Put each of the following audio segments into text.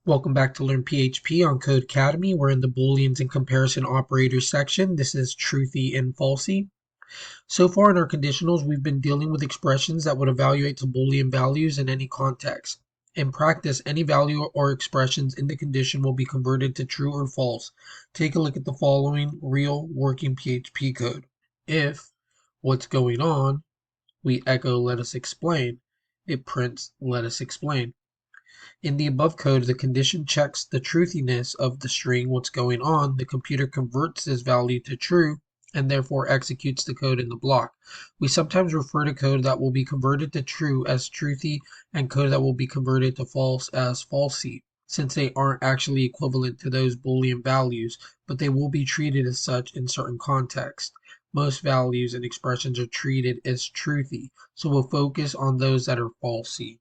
Welcome back to Learn PHP on Code Academy. We're in the Booleans and comparison operators section. This is Truthy and Falsy. So far in our conditionals, we've been dealing with expressions that would evaluate to Boolean values in any context. In practice, any value or expressions in the condition will be converted to true or false. Take a look at the following real working PHP code. If what's going on, we echo let us explain. It prints let us explain. In the above code, the condition checks the truthiness of the string what's going on. The computer converts this value to true and therefore executes the code in the block. We sometimes refer to code that will be converted to true as truthy and code that will be converted to false as falsy, since they aren't actually equivalent to those Boolean values, but they will be treated as such in certain contexts. Most values and expressions are treated as truthy, so we'll focus on those that are falsy.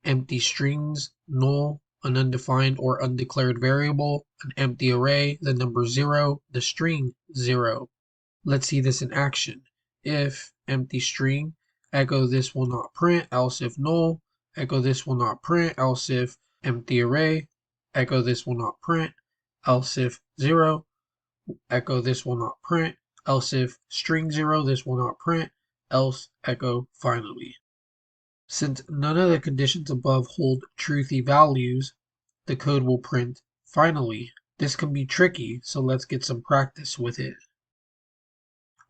Empty strings, null, an undefined or undeclared variable, an empty array, the number 0, the string 0. Let's see this in action. If empty string, echo this will not print, else if null, echo this will not print, else if empty array, echo this will not print, else if 0, echo this will not print, else if string 0, this will not print, else echo finally. Since none of the conditions above hold truthy values, the code will print finally. This can be tricky, so let's get some practice with it.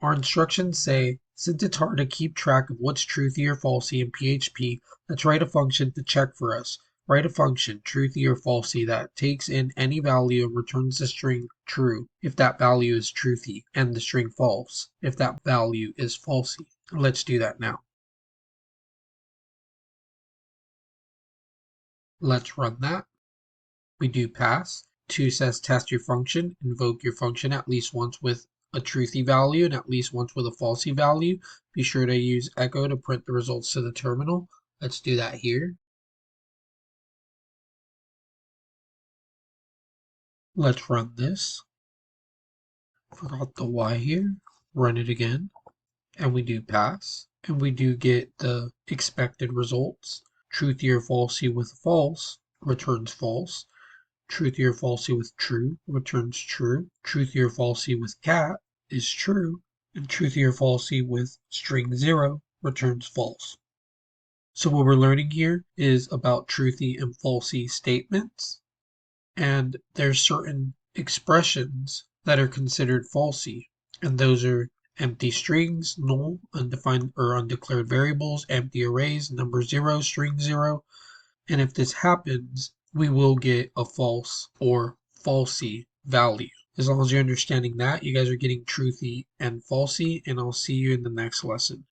Our instructions say, since it's hard to keep track of what's truthy or falsy in PHP, let's write a function to check for us. Write a function, truthy or falsy, that takes in any value and returns the string true if that value is truthy, and the string false if that value is falsy. Let's do that now. Let's run that. We do pass. 2 says test your function. Invoke your function at least once with a truthy value and at least once with a falsy value. Be sure to use echo to print the results to the terminal. Let's do that here. Let's run this. Forgot the Y here. Run it again. And we do pass. And we do get the expected results. Truthy or falsy with false returns false. Truthy or falsy with true returns true. Truthy or falsy with cat is true. And truthy or falsy with string 0 returns false. So what we're learning here is about truthy and falsy statements. And there's certain expressions that are considered falsy. And those are empty strings, null, undefined or undeclared variables, empty arrays, number 0, string 0. And if this happens, we will get a false or falsy value. As long as you're understanding that, you guys are getting truthy and falsy, and I'll see you in the next lesson.